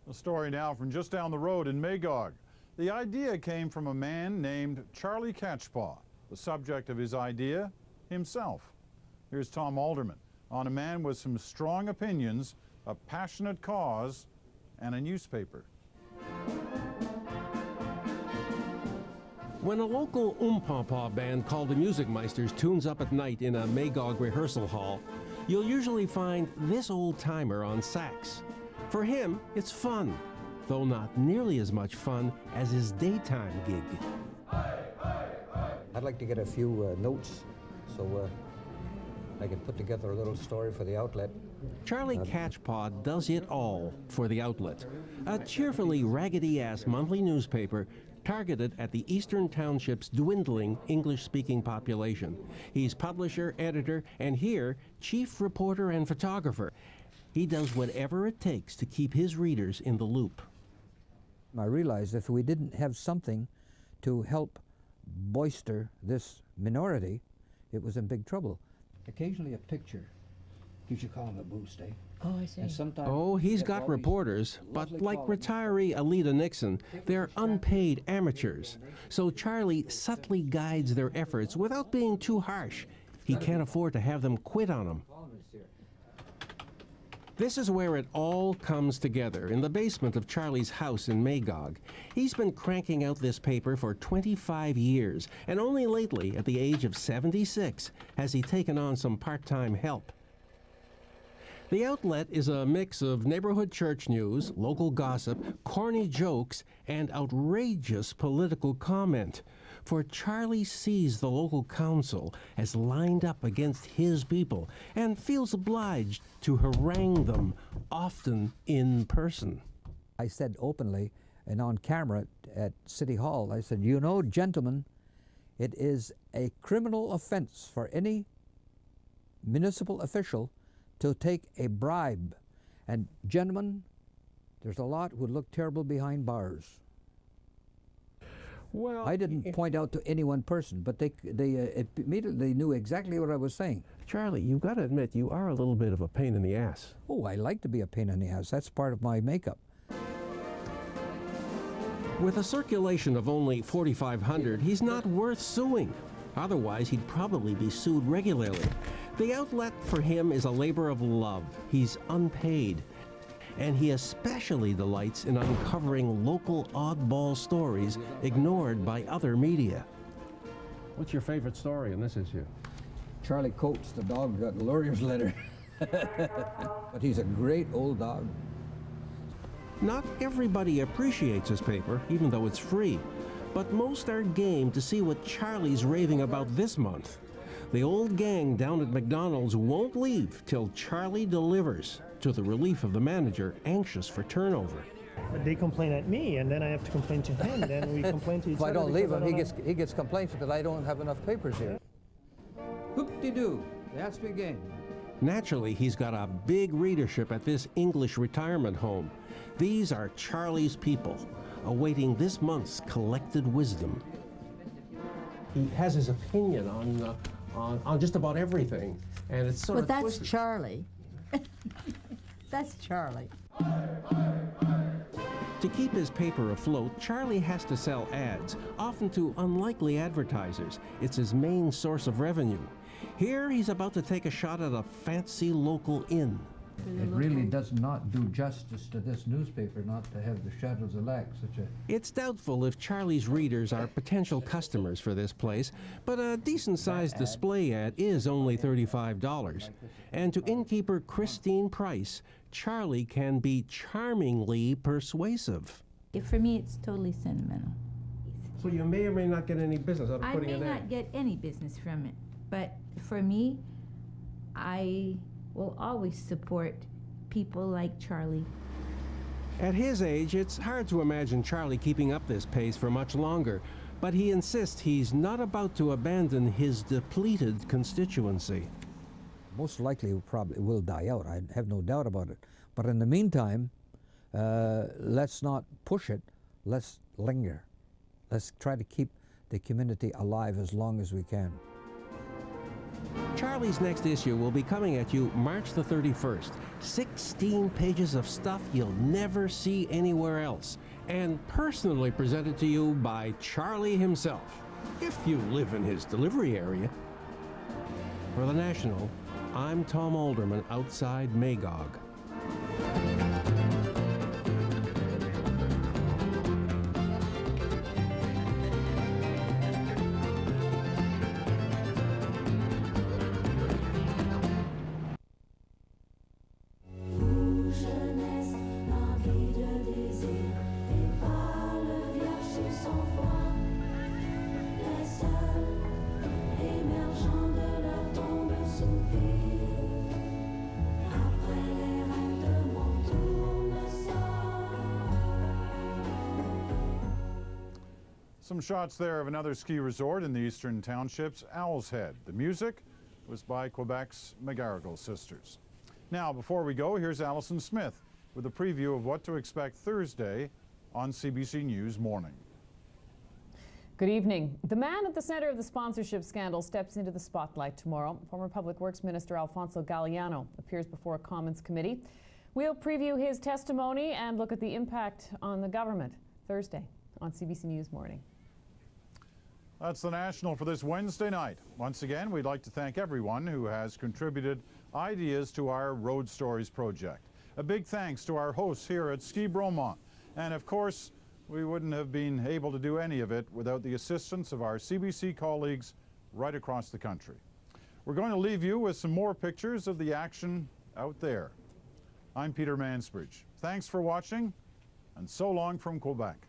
A story now from just down the road in Magog. The idea came from a man named Charlie Catchpaw. The subject of his idea, himself. Here's Tom Alderman on a man with some strong opinions, a passionate cause, and a newspaper. When a local Umpapa band called the Music Meisters tunes up at night in a Magog rehearsal hall, you'll usually find this old-timer on sax. For him, it's fun, though not nearly as much fun as his daytime gig. I'd like to get a few notes so I can put together a little story for the outlet. Charlie Catchpaw does it all for the outlet, a cheerfully raggedy-ass monthly newspaper targeted at the Eastern Townships' dwindling English-speaking population. He's publisher, editor, and here, chief reporter and photographer. He does whatever it takes to keep his readers in the loop. I realized if we didn't have something to help bolster this minority, it was in big trouble. Occasionally a picture gives your column a boost, eh? Oh, I see. And sometimes Oh, he's got reporters, but like retiree Alita Nixon, they're unpaid amateurs. So Charlie subtly guides their efforts without being too harsh. He can't afford to have them quit on him. This is where it all comes together, in the basement of Charlie's house in Magog. He's been cranking out this paper for 25 years, and only lately, at the age of 76, has he taken on some part-time help. The outlet is a mix of neighborhood church news, local gossip, corny jokes, and outrageous political comment. For Charlie sees the local council as lined up against his people and feels obliged to harangue them, often in person. I said openly and on camera at City Hall, I said, you know, gentlemen, it is a criminal offense for any municipal official to take a bribe. And gentlemen, there's a lot who would look terrible behind bars. Well, I didn't point out to any one person, but they immediately knew exactly what I was saying. Charlie, you've got to admit, you are a little bit of a pain in the ass. Oh, I like to be a pain in the ass. That's part of my makeup. With a circulation of only 4,500, he's not worth suing. Otherwise, he'd probably be sued regularly. The outlet for him is a labor of love. He's unpaid. And he especially delights in uncovering local oddball stories ignored by other media. What's your favorite story in this issue? Charlie Coates, the dog, got a lawyer's letter. But he's a great old dog. Not everybody appreciates his paper, even though it's free. But most are game to see what Charlie's raving about this month. The old gang down at McDonald's won't leave till Charlie delivers, to the relief of the manager, anxious for turnover. They complain at me, and then I have to complain to him, and then we complain to each other. If I don't leave him, he gets complaints because I don't have enough papers here. Whoop-de-doo, that's me again. Naturally, he's got a big readership at this English retirement home. These are Charlie's people, awaiting this month's collected wisdom. He has his opinion on just about everything, and it's sort of that's twisted. Charlie. That's Charlie. To keep his paper afloat, Charlie has to sell ads, often to unlikely advertisers. It's his main source of revenue. Here, he's about to take a shot at a fancy local inn. It really does not do justice to this newspaper not to have the Shadows of Lac, such a... It's doubtful if Charlie's readers are potential customers for this place, but a decent-sized display ad is only $35. And to innkeeper Christine Price, Charlie can be charmingly persuasive. For me, it's totally sentimental. So you may or may not get any business out of I putting may an not ad. get any business from it, but for me, I will always support people like Charlie. At his age, it's hard to imagine Charlie keeping up this pace for much longer, but he insists he's not about to abandon his depleted constituency. Most likely probably will die out, I have no doubt about it. But in the meantime, let's not push it, let's linger. Let's try to keep the community alive as long as we can. Charlie's next issue will be coming at you March the 31st. 16 pages of stuff you'll never see anywhere else, and personally presented to you by Charlie himself, if you live in his delivery area. For The National, I'm Tom Alderman outside Magog. Some shots there of another ski resort in the eastern townships, Owl's Head. The music was by Quebec's McGarrigle sisters. Now, before we go, here's Alison Smith with a preview of what to expect Thursday on CBC News Morning. Good evening. The man at the center of the sponsorship scandal steps into the spotlight tomorrow. Former Public Works Minister Alfonso Galliano appears before a Commons committee. We'll preview his testimony and look at the impact on the government Thursday on CBC News Morning. That's The National for this Wednesday night. Once again, we'd like to thank everyone who has contributed ideas to our Road Stories project. A big thanks to our hosts here at Ski Bromont. And of course, we wouldn't have been able to do any of it without the assistance of our CBC colleagues right across the country. We're going to leave you with some more pictures of the action out there. I'm Peter Mansbridge. Thanks for watching, and so long from Quebec.